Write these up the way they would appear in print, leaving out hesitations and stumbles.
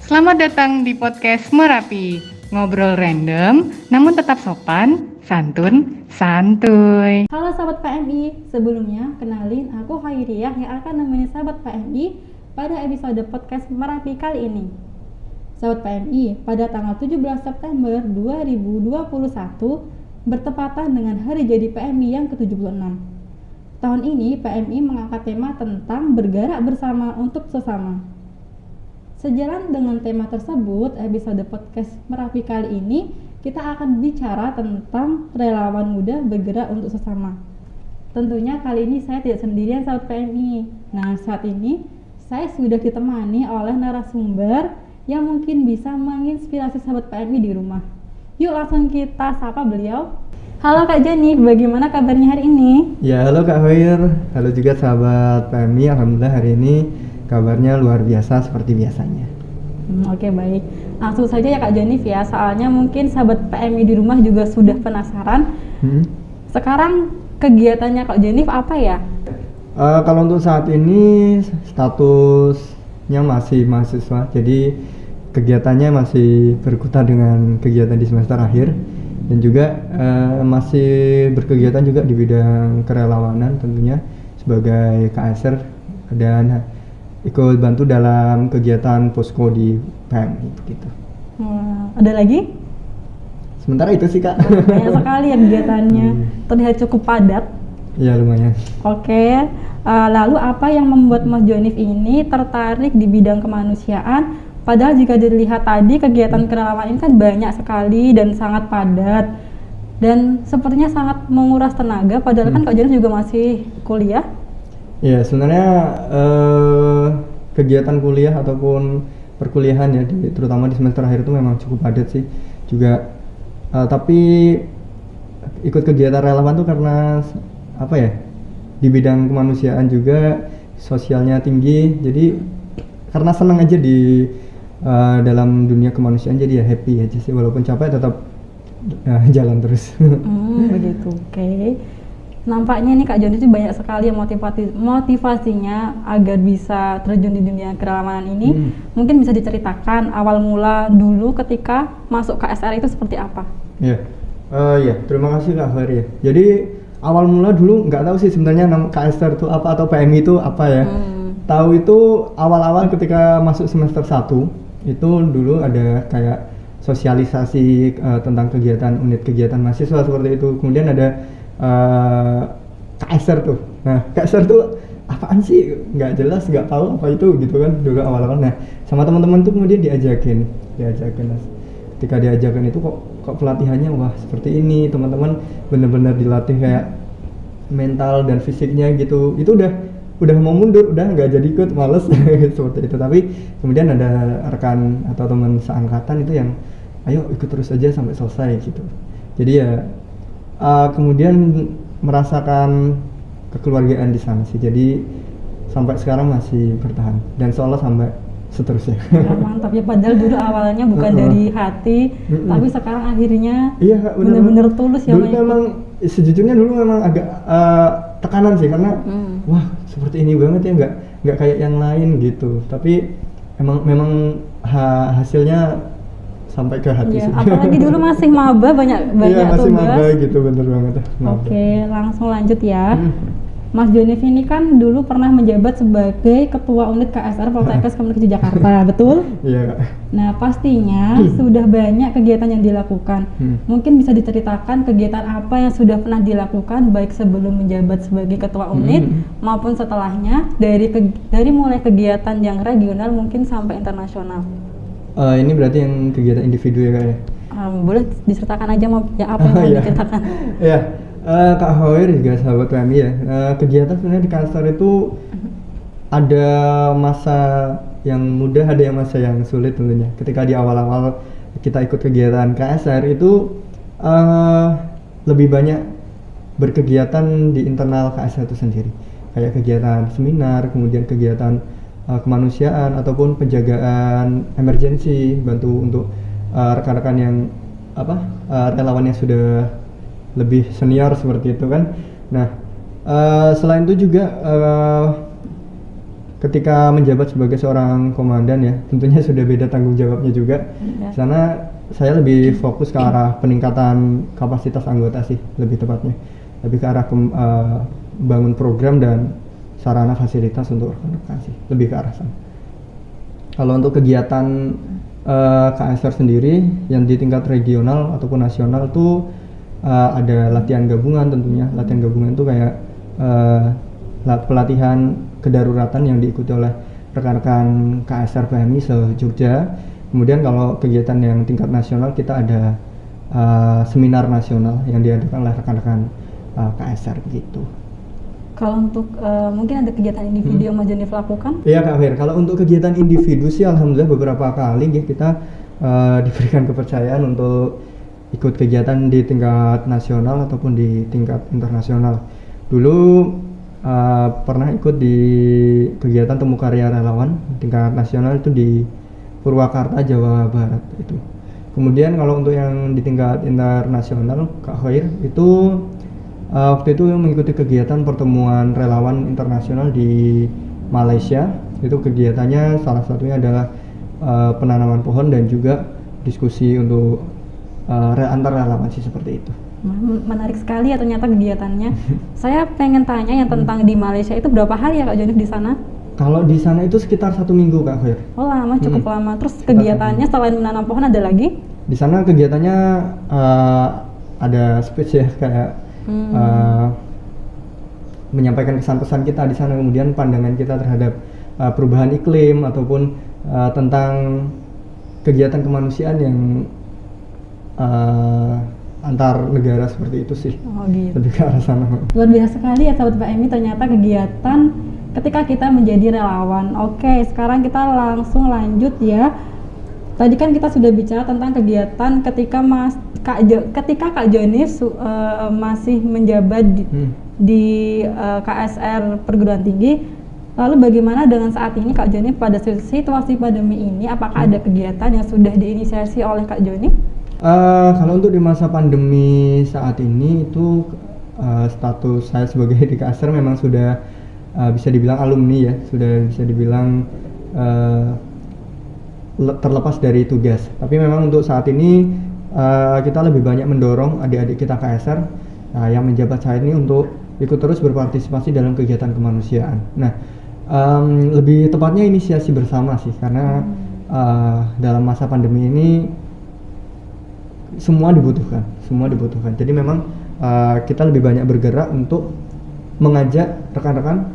Selamat datang di podcast Merapi. Ngobrol random, namun tetap sopan, santun, santuy. Halo sahabat PMI, sebelumnya kenalin aku Khairiyah yang akan nemenin sahabat PMI pada episode podcast Merapi kali ini. Sahabat PMI, pada tanggal 17 September 2021 bertepatan dengan hari jadi PMI yang ke-76. Tahun ini PMI mengangkat tema tentang bergerak bersama untuk sesama. Sejalan dengan tema tersebut, episode podcast Merapi kali ini kita akan bicara tentang relawan muda bergerak untuk sesama. Tentunya kali ini saya tidak sendirian sahabat PMI. Nah, saat ini saya sudah ditemani oleh narasumber yang mungkin bisa menginspirasi sahabat PMI di rumah. Yuk langsung kita sapa beliau. Halo Kak Jenny, bagaimana kabarnya hari ini? Ya, halo Kak Hoir. Halo juga sahabat PMI. Alhamdulillah hari ini kabarnya luar biasa seperti biasanya. Oke, baik. Langsung saja ya Kak Jenny ya, soalnya mungkin sahabat PMI di rumah juga sudah penasaran. Sekarang kegiatannya Kak Jenny apa ya? Kalau untuk saat ini statusnya masih mahasiswa, jadi kegiatannya masih berkutat dengan kegiatan di semester akhir dan juga masih berkegiatan juga di bidang kerelawanan tentunya sebagai KSR dan ikut bantu dalam kegiatan posko di PMI gitu. Ada lagi? Sementara itu sih Kak. Banyak sekali ya kegiatannya, terlihat cukup padat. Ya lumayan. Oke, lalu apa yang membuat Mas Jonif ini tertarik di bidang kemanusiaan? Padahal jika dilihat tadi kegiatan kerelawanan ini kan banyak sekali dan sangat padat dan sepertinya sangat menguras tenaga. Padahal kan Kak Jonif juga masih kuliah. Ya sebenarnya kegiatan kuliah ataupun perkuliahan ya terutama di semester akhir itu memang cukup padat sih juga, tapi ikut kegiatan relawan tuh karena apa ya, di bidang kemanusiaan juga sosialnya tinggi, jadi karena senang aja di dalam dunia kemanusiaan, jadi ya happy aja sih walaupun capek tetap jalan terus. Begitu, oke. Nampaknya nih Kak Joni itu banyak sekali yang motivasinya agar bisa terjun di dunia kerelawanan ini. Mungkin bisa diceritakan awal mula dulu ketika masuk KSR itu seperti apa? Ya, terima kasih Kak Fahri ya. Jadi awal mula dulu nggak tahu sih sebenarnya nama KSR itu apa atau PMI itu apa ya. Tahu itu awal-awal ketika masuk semester 1 itu dulu ada kayak sosialisasi tentang unit kegiatan mahasiswa seperti itu. Kemudian ada KSR tuh. Nah, KSR tuh apaan sih? Nggak jelas, nggak tahu apa itu gitu kan dulu awal-awal. Nah, sama teman-teman tuh kemudian diajakin. Nah, ketika diajakin itu kok pelatihannya wah seperti ini, teman-teman benar-benar dilatih kayak mental dan fisiknya gitu. Itu udah mau mundur, udah nggak jadi ikut, males seperti itu. Tapi kemudian ada rekan atau teman seangkatan itu yang ayo ikut terus aja sampai selesai gitu. Jadi ya kemudian merasakan kekeluargaan di sana sih, jadi sampai sekarang masih bertahan dan seolah sampai seterusnya. Ya, mantap ya, padahal dulu awalnya bukan dari hati, tapi sekarang akhirnya benar-benar tulus ya. Dulu memang sejujurnya dulu memang agak tekanan sih karena wah seperti ini banget ya, nggak kayak yang lain gitu, tapi memang hasilnya sampai ke hati sih. Apalagi dulu masih maba, banyak masih tugas. maba gitu, bener banget. Oke, langsung lanjut ya. Mas Jonif ini kan dulu pernah menjabat sebagai Ketua Unit KSR Poltekkes Komunikasi Jakarta, betul? Iya Kak. Nah pastinya sudah banyak kegiatan yang dilakukan. Mungkin bisa diceritakan kegiatan apa yang sudah pernah dilakukan baik sebelum menjabat sebagai Ketua Unit maupun setelahnya, dari mulai kegiatan yang regional mungkin sampai internasional. Ini berarti yang kegiatan individu ya Kak ya? Boleh diceritakan aja apa yang mau diceritakan. Iya, Kak Hoir juga sahabat PMI ya. Kegiatan sebenarnya di KSR itu ada masa yang mudah, ada yang masa yang sulit tentunya. Ketika di awal-awal kita ikut kegiatan KSR itu lebih banyak berkegiatan di internal KSR itu sendiri. Kayak kegiatan seminar, kemudian kegiatan kemanusiaan ataupun penjagaan emergensi, bantu untuk rekan-rekan yang relawan yang sudah lebih senior seperti itu kan. Nah, selain itu juga ketika menjabat sebagai seorang komandan ya, tentunya sudah beda tanggung jawabnya juga. Ya. Sana saya lebih fokus ke arah peningkatan kapasitas anggota sih, lebih tepatnya. Lebih ke arah bangun program dan sarana fasilitas untuk rekan-rekan sih, lebih ke arah sana. Kalau untuk kegiatan KSR sendiri yang di tingkat regional ataupun nasional tuh ada latihan gabungan tentunya. Latihan gabungan itu kayak pelatihan kedaruratan yang diikuti oleh rekan-rekan KSR PMI se-Jogja. Kemudian kalau kegiatan yang tingkat nasional kita ada seminar nasional yang diadakan oleh rekan-rekan KSR gitu. Kalau untuk mungkin ada kegiatan individu yang Mas Jonif lakukan? Iya Kak Fir, kalau untuk kegiatan individu sih alhamdulillah beberapa kali ya kita diberikan kepercayaan untuk ikut kegiatan di tingkat nasional ataupun di tingkat internasional. Dulu pernah ikut di kegiatan temu karya relawan tingkat nasional itu di Purwakarta, Jawa Barat itu. Kemudian kalau untuk yang di tingkat internasional Kak Khair itu waktu itu mengikuti kegiatan pertemuan relawan internasional di Malaysia. Itu kegiatannya salah satunya adalah penanaman pohon dan juga diskusi untuk antar relawan sih seperti itu. Menarik sekali ya ternyata kegiatannya. Saya pengen tanya yang tentang di Malaysia itu berapa hari ya Kak Jonif di sana? Kalau di sana itu sekitar 1 minggu Kak Khair. Oh lama, cukup lama. Terus kegiatannya selain menanam pohon ada lagi? Di sana kegiatannya ada speech ya kayak menyampaikan kesan-pesan kita di sana, kemudian pandangan kita terhadap perubahan iklim ataupun tentang kegiatan kemanusiaan yang antar negara seperti itu sih. Oh gitu. Lebih ke arah sana. Luar biasa sekali ya sahabat PMI, ternyata kegiatan ketika kita menjadi relawan. Oke, sekarang kita langsung lanjut ya. Tadi kan kita sudah bicara tentang kegiatan ketika Kak Jonif masih menjabat di KSR perguruan tinggi. Lalu bagaimana dengan saat ini Kak Jonif pada situasi pandemi ini? Apakah ada kegiatan yang sudah diinisiasi oleh Kak Jonif? Kalau untuk di masa pandemi saat ini itu status saya sebagai di KSR memang sudah bisa dibilang alumni ya, sudah bisa dibilang terlepas dari tugas. Tapi memang untuk saat ini kita lebih banyak mendorong adik-adik kita KSR yang menjabat saat ini untuk ikut terus berpartisipasi dalam kegiatan kemanusiaan. Nah, lebih tepatnya inisiasi bersama sih, karena dalam masa pandemi ini semua dibutuhkan. Jadi memang kita lebih banyak bergerak untuk mengajak rekan-rekan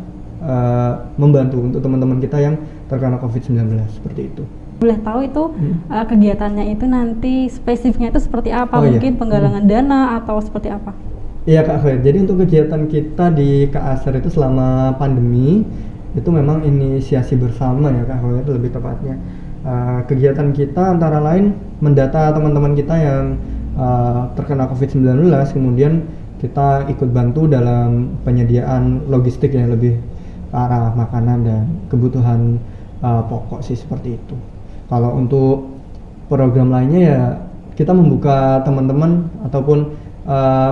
membantu untuk teman-teman kita yang terkena COVID-19 seperti itu. Boleh tahu itu kegiatannya itu nanti spesifiknya itu seperti apa? Oh, mungkin iya. penggalangan dana atau seperti apa? Iya Kak Khair, jadi untuk kegiatan kita di KSR itu selama pandemi itu memang inisiasi bersama ya Kak Khair, lebih tepatnya. Kegiatan kita antara lain mendata teman-teman kita yang terkena COVID-19, kemudian kita ikut bantu dalam penyediaan logistik yang lebih ke arah makanan dan kebutuhan pokok sih seperti itu. Kalau untuk program lainnya ya kita membuka teman-teman ataupun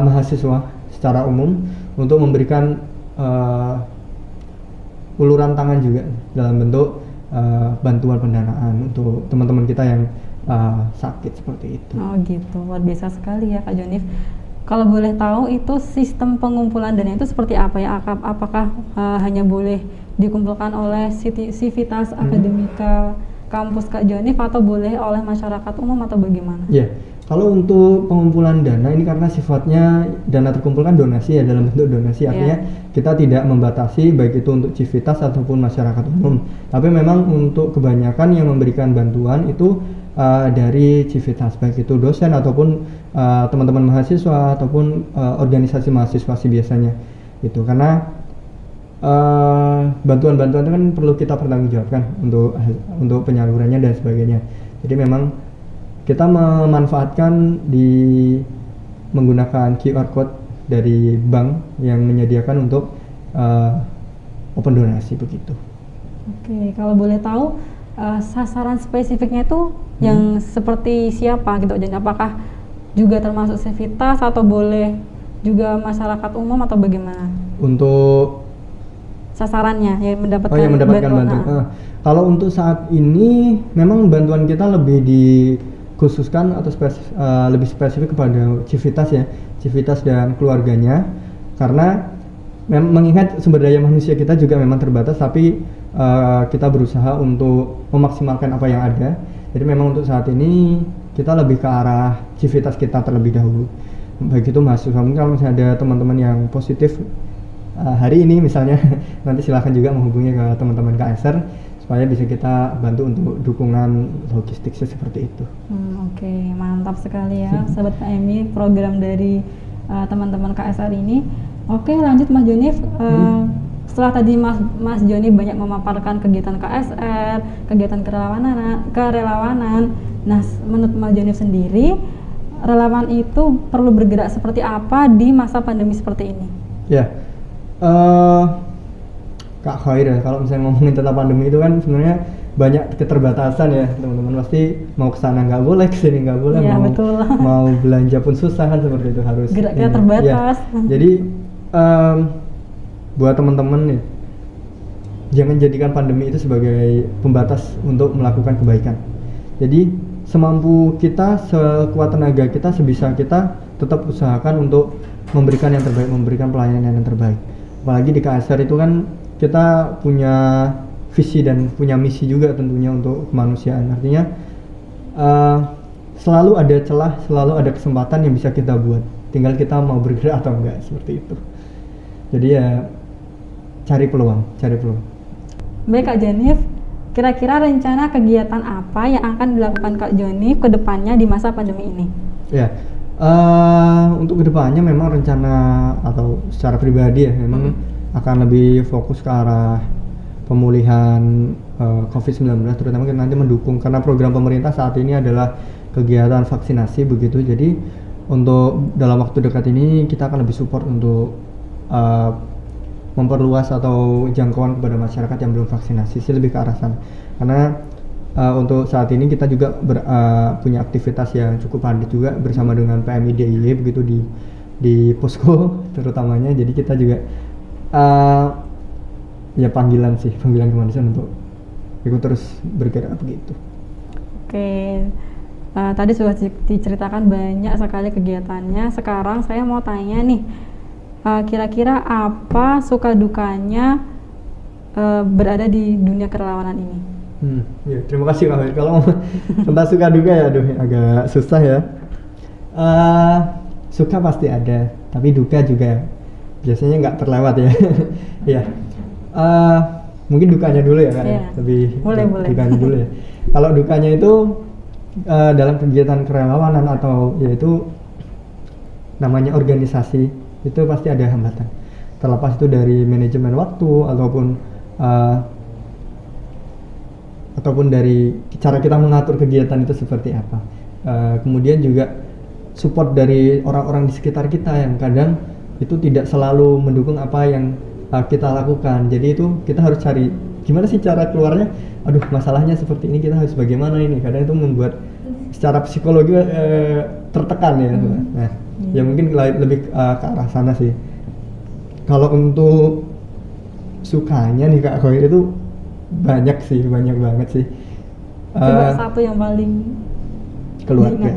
mahasiswa secara umum untuk memberikan uluran tangan juga dalam bentuk bantuan pendanaan untuk teman-teman kita yang sakit seperti itu. Oh gitu, luar biasa sekali ya Kak Jonif. Kalau boleh tahu itu sistem pengumpulan dana itu seperti apa ya? Apakah hanya boleh dikumpulkan oleh Sivitas Akademika kampus Kak Jonif atau boleh oleh masyarakat umum atau bagaimana? Ya, kalau untuk pengumpulan dana ini karena sifatnya dana terkumpulkan donasi ya, dalam bentuk donasi, artinya kita tidak membatasi baik itu untuk Civitas ataupun masyarakat umum. Tapi memang untuk kebanyakan yang memberikan bantuan itu dari Civitas, baik itu dosen ataupun teman-teman mahasiswa ataupun organisasi mahasiswa sih biasanya itu, karena bantuan-bantuan itu kan perlu kita pertanggungjawabkan untuk penyalurannya dan sebagainya. Jadi memang kita memanfaatkan menggunakan QR code dari bank yang menyediakan untuk open donasi begitu. Oke, kalau boleh tahu sasaran spesifiknya itu yang seperti siapa gitu? Jadi apakah juga termasuk Civitas atau boleh juga masyarakat umum atau bagaimana? Untuk sasarannya yang mendapatkan, Oh ya, mendapatkan bantuan. Kalau untuk saat ini memang bantuan kita lebih dikhususkan atau lebih spesifik kepada Civitas ya, Civitas dan keluarganya, karena mengingat sumber daya manusia kita juga memang terbatas, tapi kita berusaha untuk memaksimalkan apa yang ada. Jadi memang untuk saat ini kita lebih ke arah Civitas kita terlebih dahulu. Baik itu mahasiswa, mungkin kalau misalnya ada teman-teman yang positif hari ini misalnya, nanti silahkan juga menghubungi ke teman-teman KSR supaya bisa kita bantu untuk dukungan logistiknya seperti itu. Oke, mantap sekali ya sahabat PMI program dari teman-teman KSR ini. Oke, lanjut Mas Jonif. Setelah tadi Mas Joni banyak memaparkan kegiatan KSR, kegiatan kerelawanan. Nah, menurut Mas Joni sendiri, relawan itu perlu bergerak seperti apa di masa pandemi seperti ini? Ya, Kak Khair ya, kalau misalnya ngomongin tentang pandemi itu kan sebenarnya banyak keterbatasan ya, teman-teman pasti mau kesana nggak boleh, kesini nggak boleh, ya, betul. Mau belanja pun susah kan, seperti itu harus geraknya terbatas. Ya. Jadi buat teman-teman nih, jangan jadikan pandemi itu sebagai pembatas untuk melakukan kebaikan. Jadi semampu kita, sekuat tenaga kita, sebisa kita tetap usahakan untuk memberikan yang terbaik, memberikan pelayanan yang terbaik. Apalagi di KSR itu kan kita punya visi dan punya misi juga tentunya untuk kemanusiaan. Artinya selalu ada celah, selalu ada kesempatan yang bisa kita buat. Tinggal kita mau bergerak atau enggak, seperti itu. Jadi ya cari peluang. Baik Kak Jonif, kira-kira rencana kegiatan apa yang akan dilakukan Kak Jonif ke depannya di masa pandemi ini? Ya, untuk kedepannya memang rencana atau secara pribadi ya memang akan lebih fokus ke arah pemulihan COVID-19, terutama kita nanti mendukung, karena program pemerintah saat ini adalah kegiatan vaksinasi begitu. Jadi untuk dalam waktu dekat ini kita akan lebih support untuk memperluas atau jangkauan kepada masyarakat yang belum vaksinasi, sih lebih ke arah sana. Karena untuk saat ini kita juga punya aktivitas yang cukup padat juga bersama dengan PMI DIY begitu di posko terutamanya. Jadi kita juga ya panggilan kemanusiaan untuk ikut terus bergerak begitu. Oke, tadi sudah diceritakan banyak sekali kegiatannya. Sekarang saya mau tanya nih, kira-kira apa suka dukanya berada di dunia kerelawanan ini? Ya, terima kasih Kak Khair. Kalau tentang suka duka ya, aduh agak susah ya. Suka pasti ada, tapi duka juga biasanya nggak terlewat ya. Ya, mungkin dukanya dulu ya Kak. Ya. Lebih boleh. Dukanya dulu ya. Kalau dukanya itu dalam kegiatan kerelawanan atau yaitu namanya organisasi, itu pasti ada hambatan, terlepas itu dari manajemen waktu ataupun dari cara kita mengatur kegiatan itu seperti apa. Kemudian juga support dari orang-orang di sekitar kita yang kadang itu tidak selalu mendukung apa yang kita lakukan. Jadi itu kita harus cari gimana sih cara keluarnya. Aduh, masalahnya seperti ini, kita harus bagaimana ini. Kadang itu membuat secara psikologi tertekan ya. Nah, ya mungkin lebih ke arah sana sih. Kalau untuk sukanya nih Kak Khair itu banyak banget sih. Coba satu yang paling keluarga.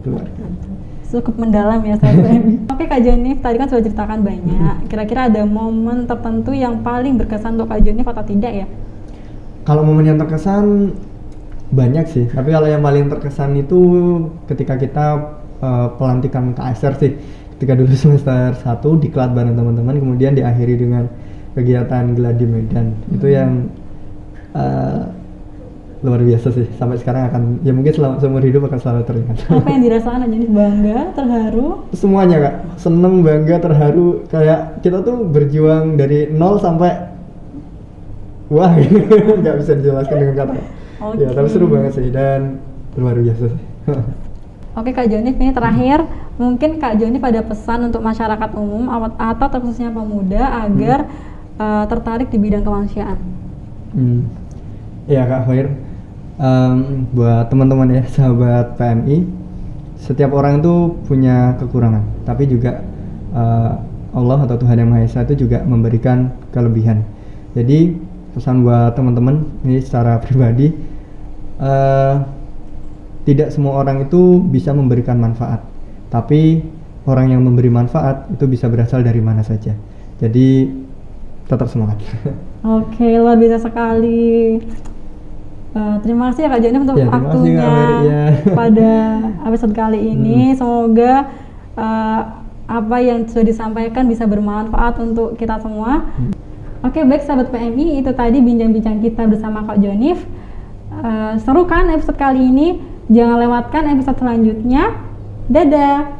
Keluarga. Cukup mendalam ya sahabat PMI. Oke Kak Jonif, tadi kan sudah ceritakan banyak. Kira-kira ada momen tertentu yang paling berkesan untuk Kak Jonif atau tidak ya? Kalau momen yang terkesan banyak sih, tapi kalau yang paling terkesan itu ketika kita pelantikan KSR sih, ketika dulu semester 1 diklat bareng teman-teman, kemudian diakhiri dengan kegiatan gladi Medan. Itu yang luar biasa sih, sampai sekarang akan, ya mungkin seumur hidup akan selalu teringat. Apa yang dirasakan aja nih? Bangga, terharu? Semuanya Kak, seneng, bangga, terharu, kayak kita tuh berjuang dari nol sampai wah, nggak bisa dijelaskan dengan kata. Ya, tapi seru banget sih dan luar biasa sih. Oke Kak Jonif, ini terakhir, mungkin Kak Jonif ada pesan untuk masyarakat umum atau terkhususnya pemuda agar tertarik di bidang kemanusiaan. Ya Kak Khair, buat teman-teman ya, sahabat PMI, setiap orang itu punya kekurangan, tapi juga Allah atau Tuhan Yang Maha Esa itu juga memberikan kelebihan. Jadi pesan buat teman-teman ini secara pribadi, tidak semua orang itu bisa memberikan manfaat, tapi orang yang memberi manfaat itu bisa berasal dari mana saja. Jadi tetap semangat. Oke, luar biasa sekali. Terima kasih ya Kak Joni untuk Ya, terima kasih, waktunya Kak Mary, ya. pada episode kali ini. Semoga apa yang sudah disampaikan bisa bermanfaat untuk kita semua. Oke, baik sahabat PMI, itu tadi bincang-bincang kita bersama Kak Jonif. Seru kan episode kali ini? Jangan lewatkan episode selanjutnya. Dadah!